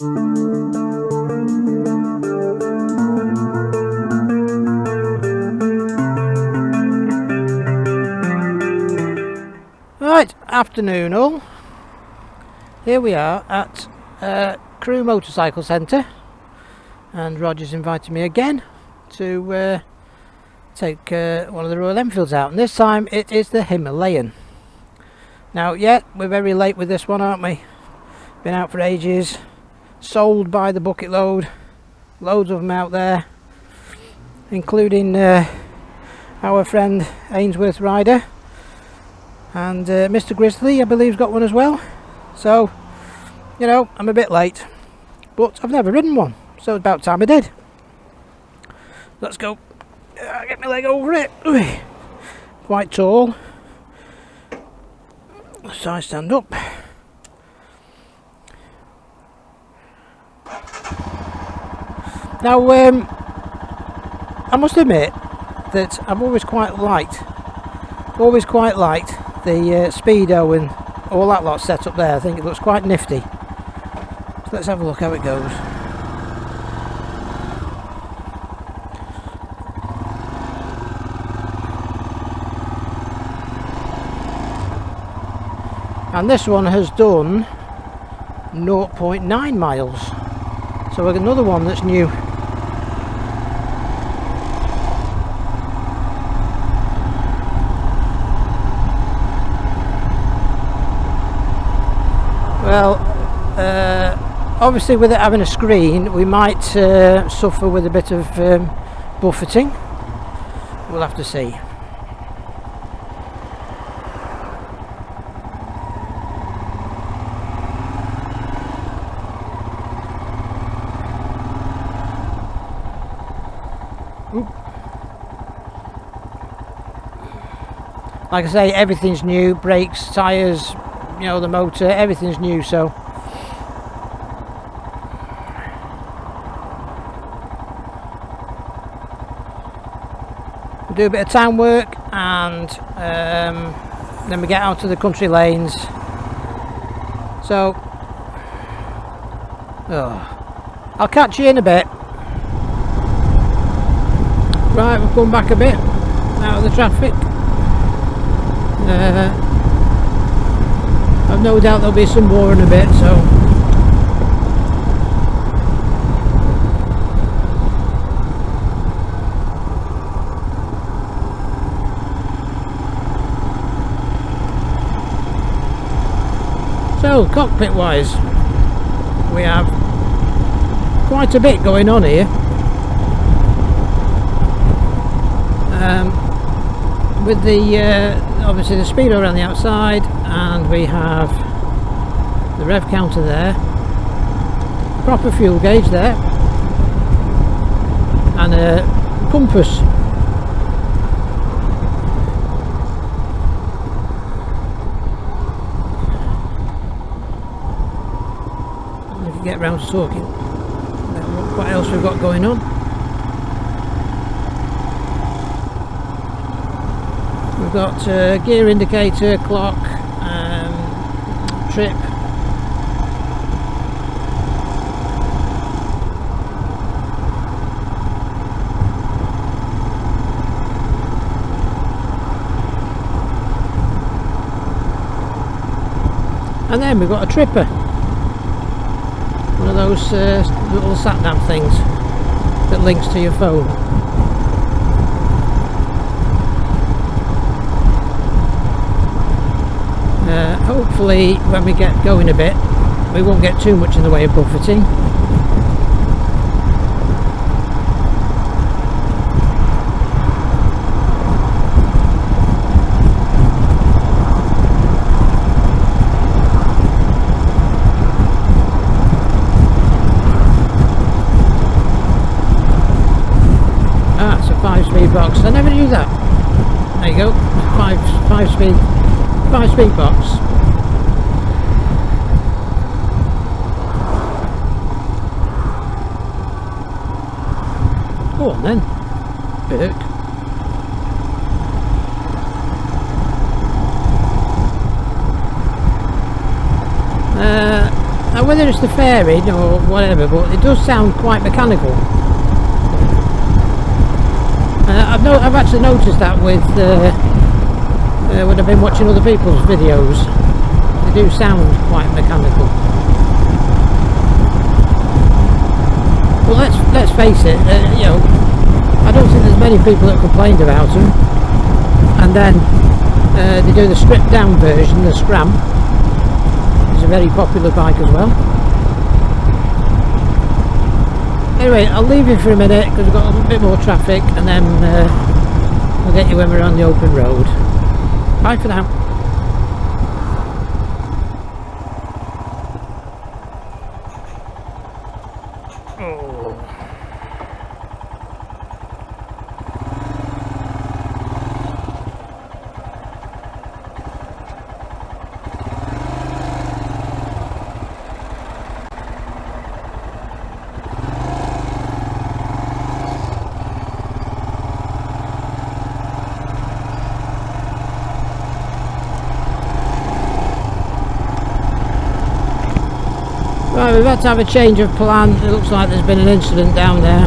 Right, afternoon all. Here we are at Crewe Motorcycle Centre, and Roger's invited me again to take one of the Royal Enfields out, and this time it is the Himalayan. Now, yeah, we're very late with this one, aren't we? Been out for ages, sold by the bucket load, loads of them out there, including our friend Ainsworth Rider, and Mr. Grizzly, I believe, has got one as well. So, you know, I'm a bit late, but I've never ridden one, so it's about time I did. Let's go. Get my leg over it. Quite tall, so I stand up. Now, I must admit that I've always quite liked the Speedo and all that lot set up there. I think it looks quite nifty. So let's have a look how it goes. And this one has done 0.9 miles. So we've got another one that's new. Well, obviously with it having a screen, we might suffer with a bit of buffeting. We'll have to see. Like I say, everything's new, brakes, tyres, you know, the motor, everything's new, so we'll do a bit of town work, and then we get out to the country lanes. So I'll catch you in a bit. Right, we've come back a bit out of the traffic. I've no doubt there'll be some more in a bit, so cockpit wise, we have quite a bit going on here. With the obviously the speedo around the outside, and we have the rev counter there, proper fuel gauge there, and a compass. We can get round to talking about what else we've got going on. We've got gear indicator, clock, trip, and then we've got a tripper, one of those little sat-nav things that links to your phone. Hopefully when we get going a bit, we won't get too much in the way of buffeting. Ah, it's a 5-speed box. I never knew that. There you go. 5-speed box. Go on then, Burke. Now whether it's the fairing or whatever, but it does sound quite mechanical. I've actually noticed that with when I've been watching other people's videos, they do sound quite mechanical. Well, let's face it, you know, I don't think there's many people that complained about them. And then they do the stripped down version, the Scram. It's a very popular bike as well. Anyway, I'll leave you for a minute because we've got a little bit more traffic, and then I'll get you when we're on the open road. Bye for now. Right, we've had to have a change of plan. It looks like there's been an incident down there.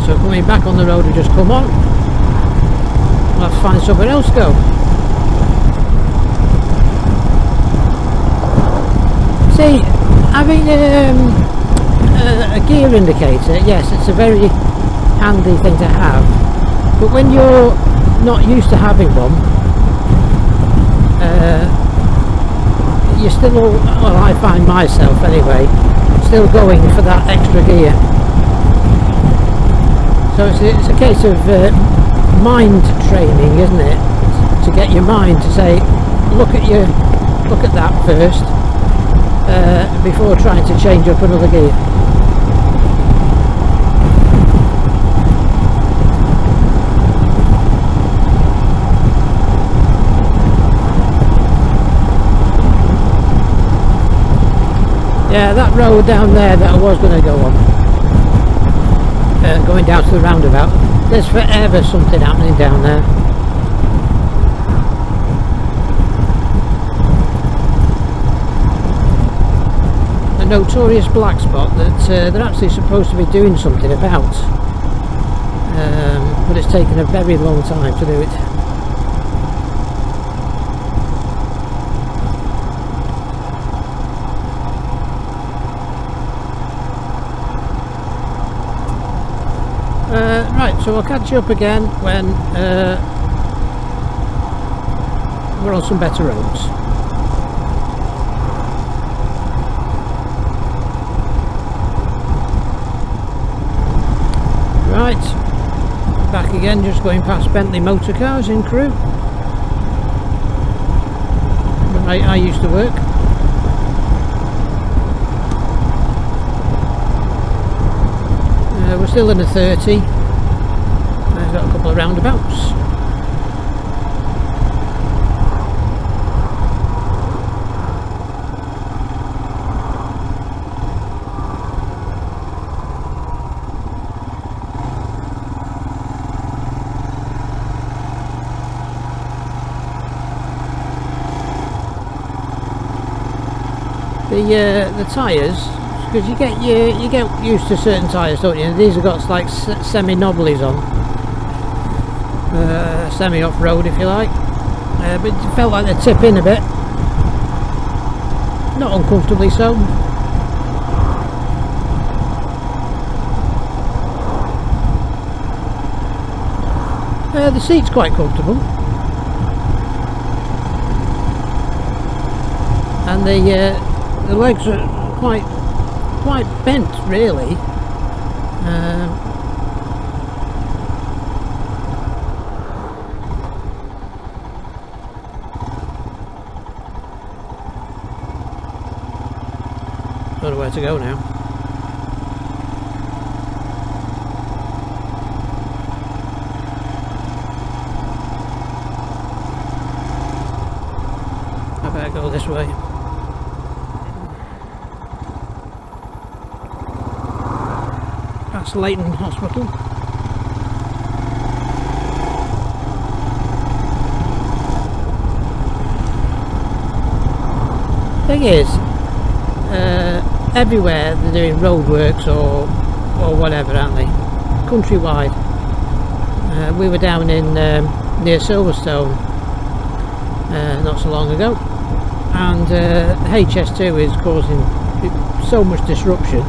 So coming back on the road we just come on. We'll have to find somewhere else to go. See, having a gear indicator, yes, it's a very handy thing to have. But when you're not used to having one, you're still, well, I find myself anyway, still going for that extra gear. So it's a case of mind training, isn't it? To get your mind to say, look at that first, before trying to change up another gear. Yeah, that road down there that I was going to go on, going down to the roundabout, there's forever something happening down there. A notorious black spot that they're actually supposed to be doing something about, but it's taken a very long time to do it. Right, so I'll catch you up again when we're on some better roads. Right, back again, just going past Bentley Motor Cars in Crewe, where I used to work. We're still in a 30. I've got a couple of roundabouts. The tyres, because you get used to certain tyres, don't you? These have got like semi-knobblies on, semi-off-road if you like, but it felt like they tip in a bit, not uncomfortably so. The seat's quite comfortable, and the legs are quite bent, really. Don't know where to go now. I better go this way. That's Leighton Hospital. Thing is, everywhere they're doing roadworks or whatever, aren't they? Countrywide. We were down in near Silverstone not so long ago, and HS2 is causing so much disruption.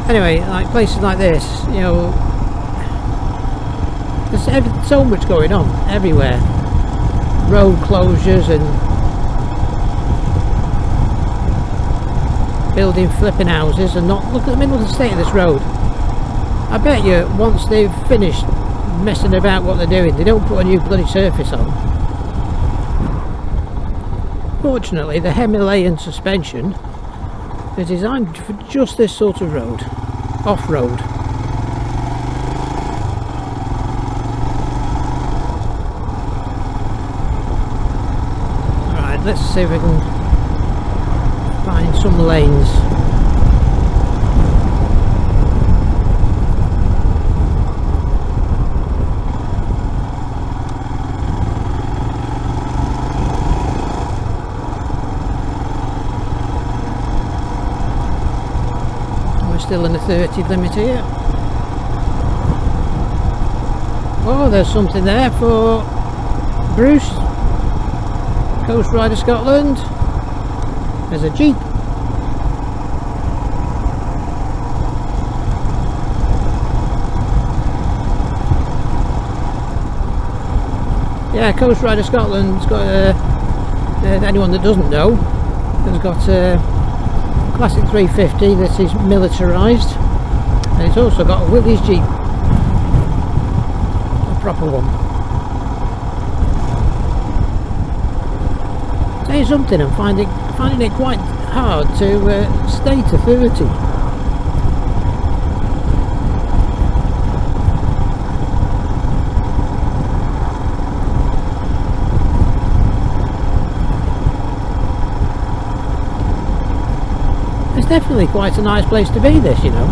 Anyway, like places like this, you know, there's so much going on everywhere. Road closures and building flipping houses, and not look at the middle of the state of this road. I bet you once they've finished messing about what they're doing, they don't put a new bloody surface on. Fortunately, the Himalayan suspension is designed for just this sort of road, off-road. Alright, let's see if we can find some lanes. Still in the 30 limit here. Oh, there's something there for Bruce, Coast Rider Scotland. There's a Jeep. Yeah, Coast Rider Scotland's got anyone that doesn't know, has got classic 350 that is militarised, and it's also got a Willys Jeep, a proper one. Say something, I'm finding it quite hard to stay to 30. It's definitely quite a nice place to be, this, you know.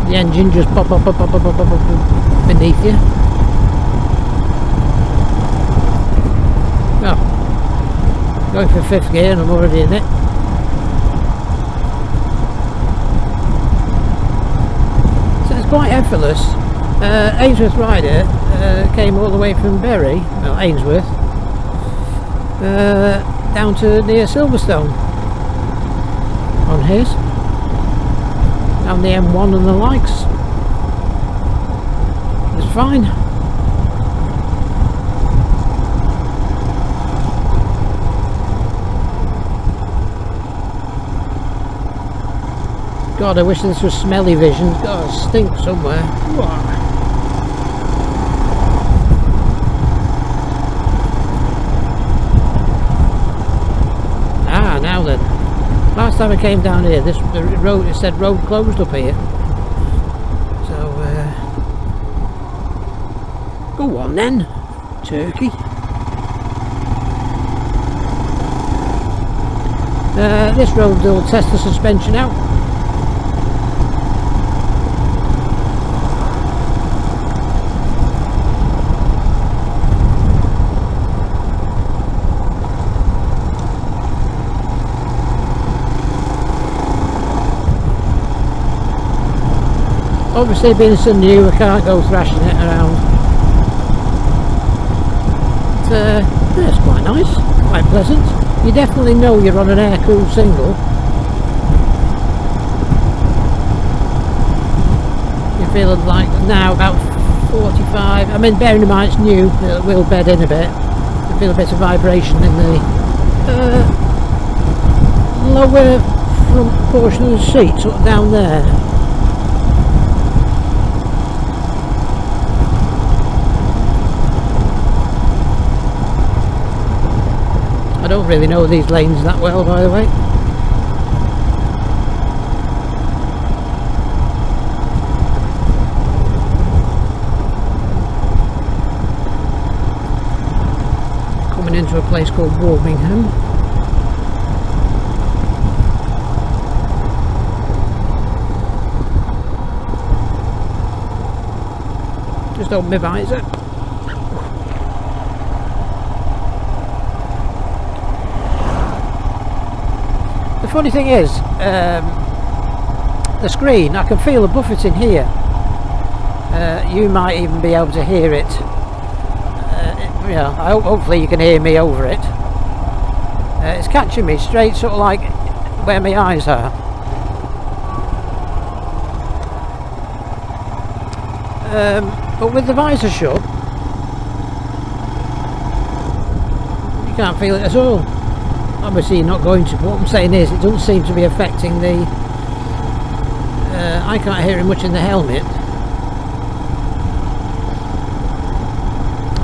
The engine just pop up beneath you. Oh, going for 5th gear and I'm already in it. Quite effortless. Ainsworth Rider came all the way from Bury, well, Ainsworth, down to near Silverstone on his, down the M1 and the likes. It's fine. God, I wish this was smelly vision. God, it stinks somewhere. Ah, now then. Last time I came down here, the road, it said road closed up here. So, go on then, turkey. This road will test the suspension out. Obviously, being so new, I can't go thrashing it around. But, yeah, it's quite nice, quite pleasant. You definitely know you're on an air-cooled single. You're feeling like now about 45. I mean, bearing in mind it's new, it will bed in a bit. You feel a bit of vibration in the lower front portion of the seat, sort of down there. I don't really know these lanes that well, by the way. coming into a place called Birmingham. Just open my visor. The funny thing is, the screen, I can feel a buffeting here. You might even be able to hear it. Hopefully you can hear me over it. It's catching me straight sort of like where my eyes are. But with the visor shut, you can't feel it at all. Obviously you're not going to, but what I'm saying is it doesn't seem to be affecting the... I can't hear it much in the helmet.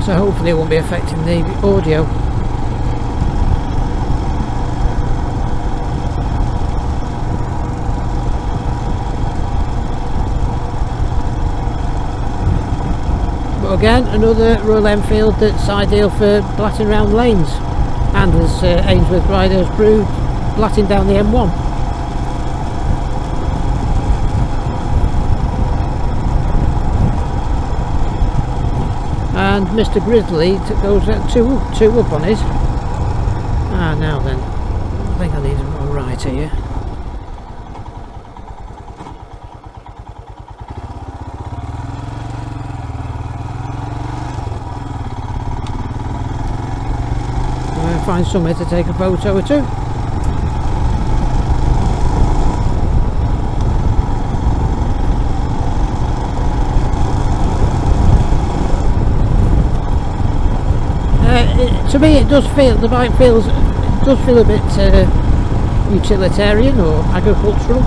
So hopefully it won't be affecting the audio. But again, another Royal Enfield that's ideal for blatting around lanes. And as Ainsworth riders proved, blatting down the M1. And Mr. Grizzly goes at two up on it. Now then, I think I need a more right here. I'll find somewhere to take a photo or two. To me, it does feel, the bike feels, it does feel a bit utilitarian or agricultural.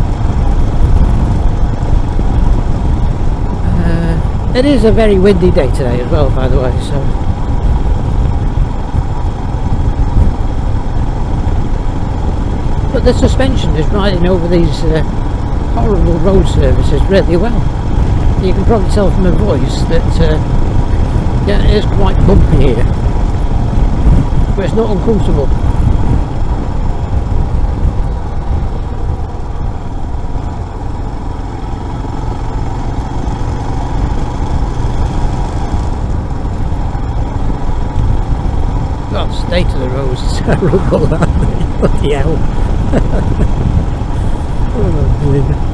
It is a very windy day today as well, by the way, so. But the suspension is riding over these horrible road surfaces really well. You can probably tell from my voice that yeah, it is quite bumpy here. But it's not uncomfortable. God, the state of the roads is terrible, aren't they? Bloody hell. Oh dear.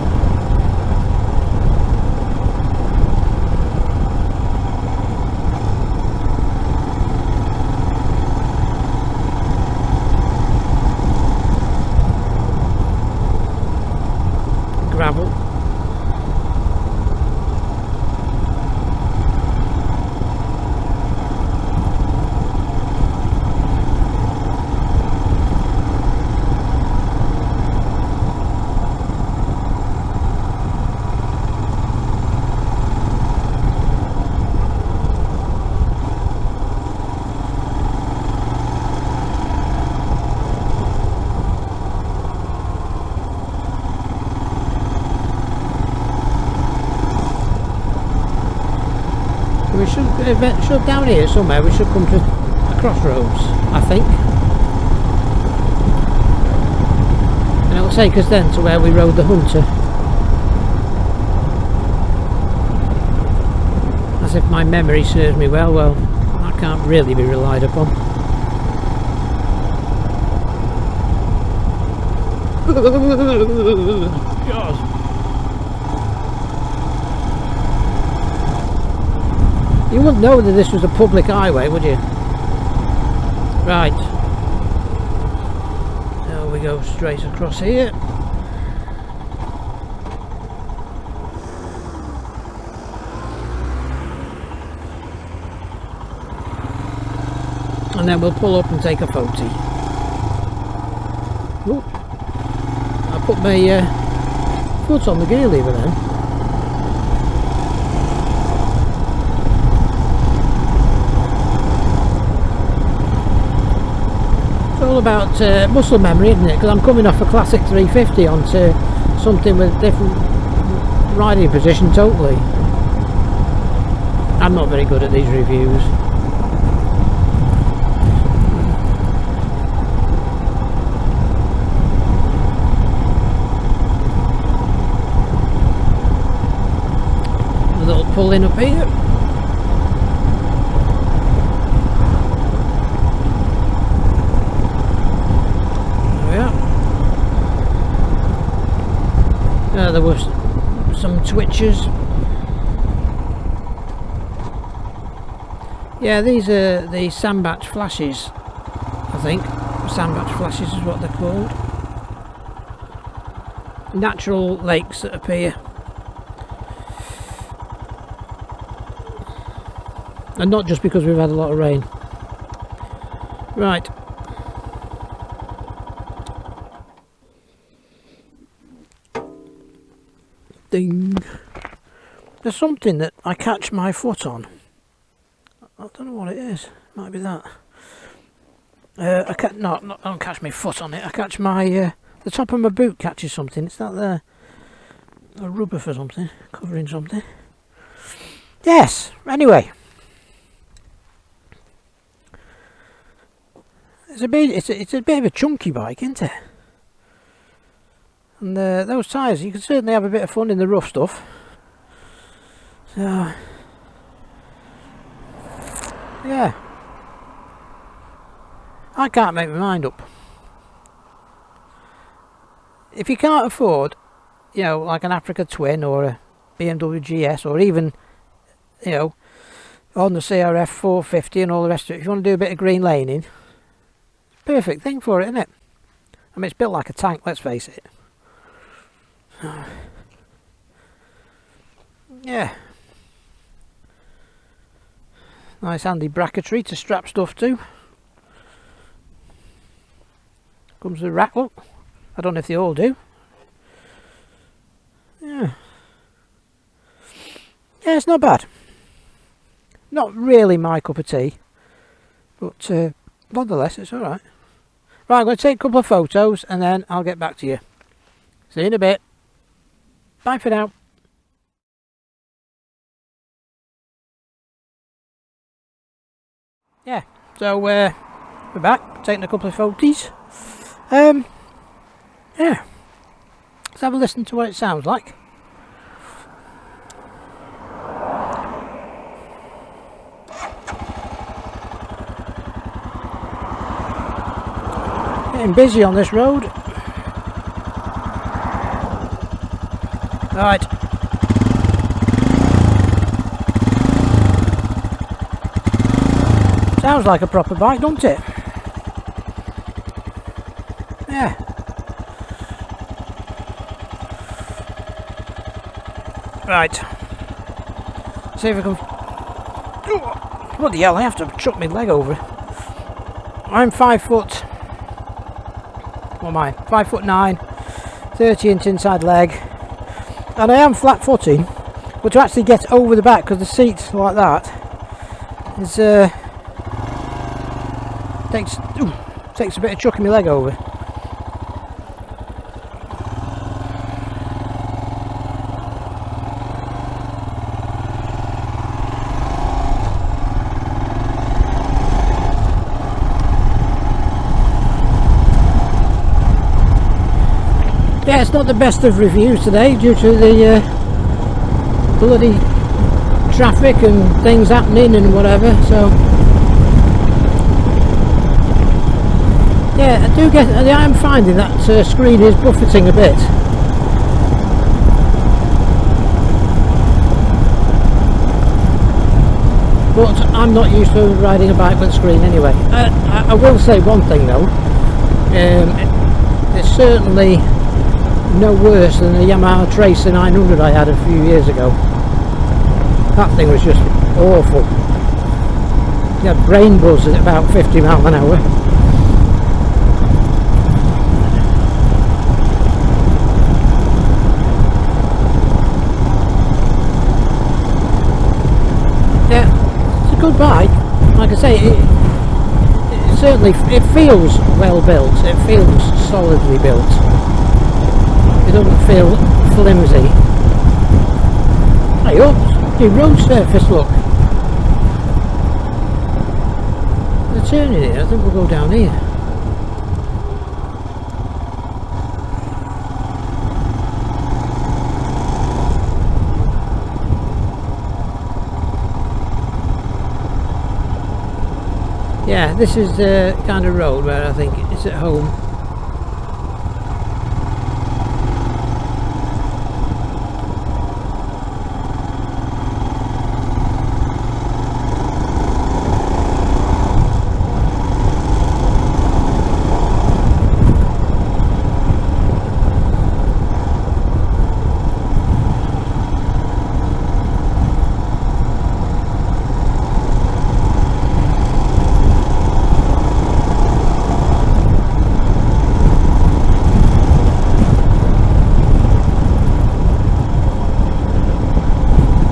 Gravel. We should down here somewhere, we should come to a crossroads, I think. And it'll take us then to where we rode the Hunter. As if my memory serves me well, that can't really be relied upon. God. You wouldn't know that this was a public highway, would you? Right. Now we go straight across here. And then we'll pull up and take a photo. Ooh. I put my foot on the gear lever then. All about muscle memory, isn't it? Because I'm coming off a classic 350 onto something with different riding position totally. I'm not very good at these reviews. pull in up here. There we are. There was some twitchers. Yeah, these are the sandbatch flashes, I think. Sandbatch flashes is what they're called. Natural lakes that appear. And not just because we've had a lot of rain. Right. Ding. There's something that I catch my foot on. I don't know what it is. Might be that. I don't catch my foot on it. I catch my the top of my boot catches something. It's that there, a rubber for something, covering something. Yes. Anyway, it's a bit of a chunky bike, isn't it? And those tyres, you can certainly have a bit of fun in the rough stuff. So. Yeah, I can't make my mind up. If you can't afford, you know, like an Africa Twin or a BMW GS, or even, you know, on the CRF 450 and all the rest of it, if you want to do a bit of green laning, perfect thing for it, isn't it? I mean, it's built like a tank, let's face it. Yeah. Nice handy bracketry to strap stuff to. Comes with a rack, look. I don't know if they all do. Yeah. Yeah, it's not bad. Not really my cup of tea. But nonetheless, it's alright. Right, I'm going to take a couple of photos and then I'll get back to you. See you in a bit. Bye for now. Yeah, so we're back, taking a couple of photos. Yeah, let's have a listen to what it sounds like. Getting busy on this road. Right. Sounds like a proper bike, doesn't it? Yeah. Right. See if I can... What the hell, I have to chuck my leg over. I'm 5 foot... What am I? 5'9", 30-inch inside leg. And I am flat-footing. But to actually get over the back, because the seat's like that, is... Takes a bit of chucking my leg over. Yeah, it's not the best of reviews today due to the bloody traffic and things happening and whatever, so yeah, I am finding that screen is buffeting a bit. But I'm not used to riding a bike with a screen anyway. I will say one thing though, it's certainly no worse than the Yamaha Tracer 900 I had a few years ago. That thing was just awful. You had brain buzz at about 50 miles an hour. Good bike, like I say, it certainly feels well built. It feels solidly built. It doesn't feel flimsy. Hey, up the road surface, look. They're turning here. I think we'll go down here. Yeah, this is the kind of road where I think it's at home.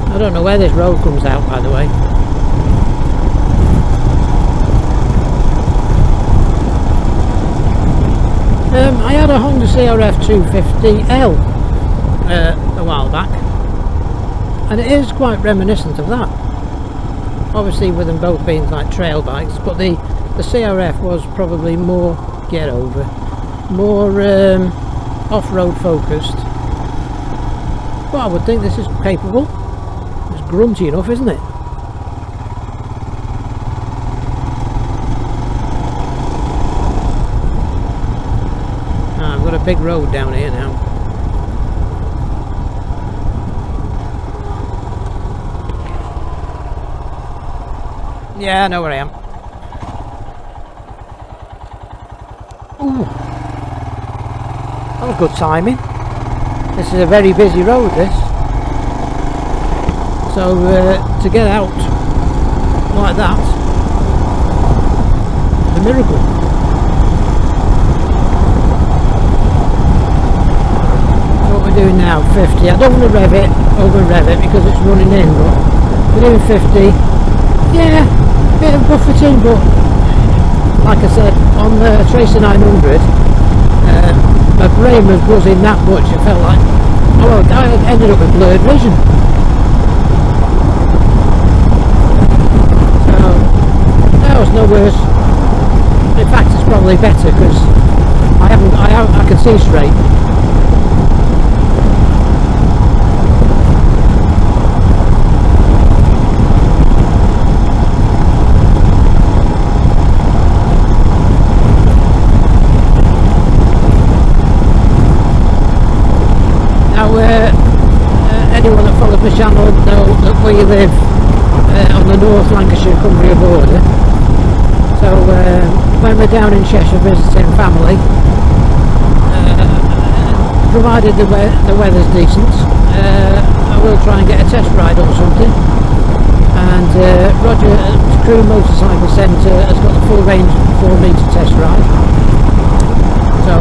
I don't know where this road comes out, by the way. I had a Honda CRF 250L a while back, and it is quite reminiscent of that. Obviously with them both being like trail bikes, but the CRF was probably more get over, more off-road focused. But I would think this is capable. It's grunty enough, isn't it? I've got a big road down here now. Yeah, I know where I am. Ooh, that was good timing. This is a very busy road, this. So to get out like that, a miracle. What we're doing now, 50. I don't want to rev it, because it's running in, but we're doing 50. Yeah, bit of buffeting, but like I said, on the Tracer 900, my brain was buzzing that much, it felt like, oh, I ended up with blurred vision. So, that was no worse. In fact, it's probably better, because I can see straight. Anyone that follows my channel know that we live on the North Lancashire-Cumbria border. So when we're down in Cheshire visiting family, provided the weather's decent, I will try and get a test ride or something. And Roger at Crewe Motorcycle Centre has got the full range for me to test ride. So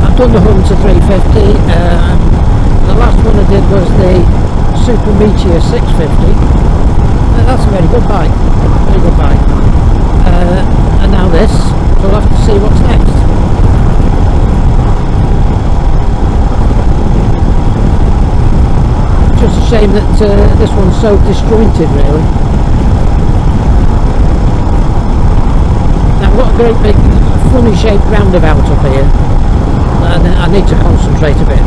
I've done the Hunter 350. The last one I did was the Super Meteor 650. That's a very good bike. Very good bike. And now this, we'll have to see what's next. Just a shame that this one's so disjointed, really. Now, what a great big, funny shaped roundabout up here. I need to concentrate a bit.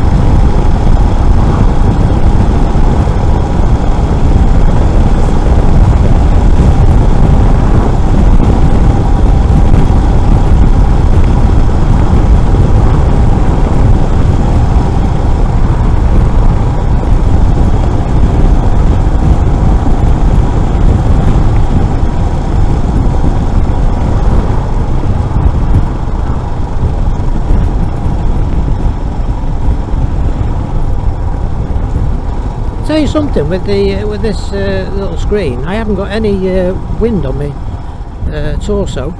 Tell you something with this little screen, I haven't got any wind on me torso.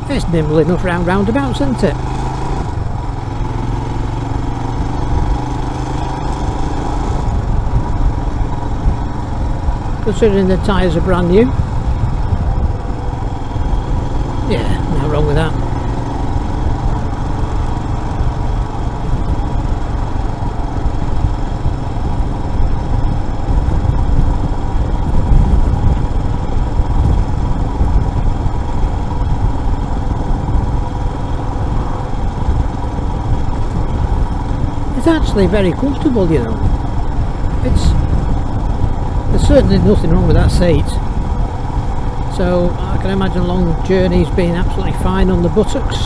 It's nimble enough round roundabouts, isn't it? Considering the tyres are brand new. Yeah, nothing wrong with that. It's actually very comfortable, you know. There's certainly nothing wrong with that seat. So I can imagine long journeys being absolutely fine on the buttocks.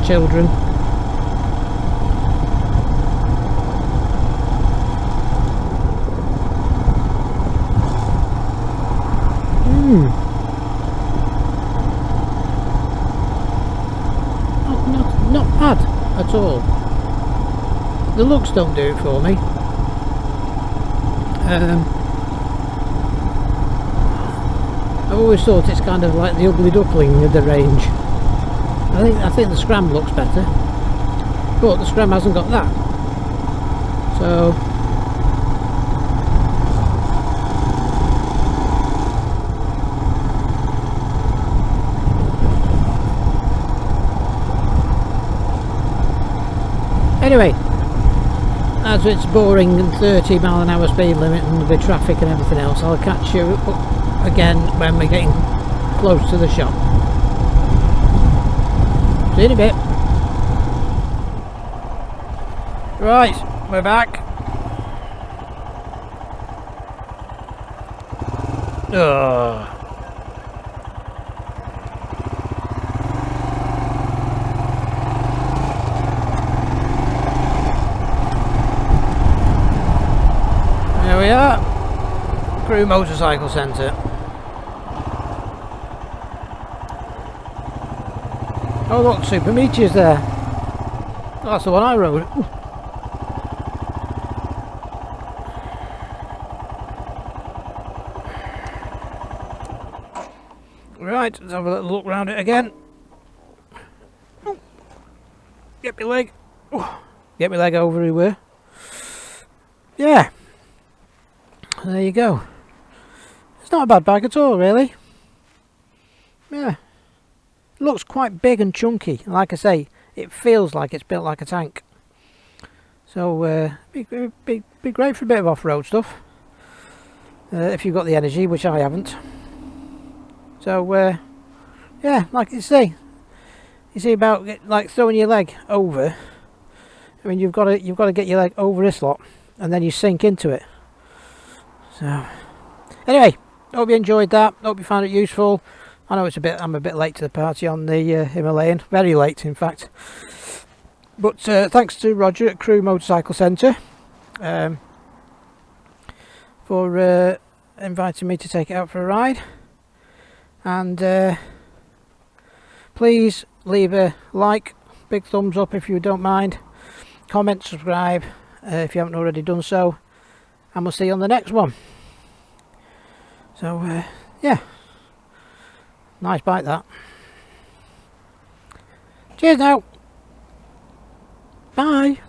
Children. Not bad at all. The looks don't do it for me. I've always thought it's kind of like the ugly duckling of the range. I think the Scram looks better, but the Scram hasn't got that. So anyway, as it's boring and 30 mph speed limit and the traffic and everything else, I'll catch you again when we're getting close to the shop. See you in a bit. Right, we're back. Oh. There we are, Crewe Motorcycle Centre. Oh look, Super Meteor's there. Oh, that's the one I rode. Ooh. Right, let's have a little look round it again. Oh. Get my leg. Oh. Get my leg over everywhere. Yeah. There you go. It's not a bad bag at all, really. Yeah. It looks quite big and chunky. Like I say, it feels like it's built like a tank. So, be great for a bit of off-road stuff. If you've got the energy, which I haven't. So, yeah, like you see about like throwing your leg over. I mean, you've got to get your leg over this lot, and then you sink into it. So, anyway, hope you enjoyed that. Hope you found it useful. I know I'm a bit late to the party on the Himalayan, very late in fact. But thanks to Roger at Crewe Motorcycle Centre for inviting me to take it out for a ride. And please leave a like, big thumbs up if you don't mind, comment, subscribe if you haven't already done so, and we'll see you on the next one. So yeah, nice bike that. Cheers now, bye.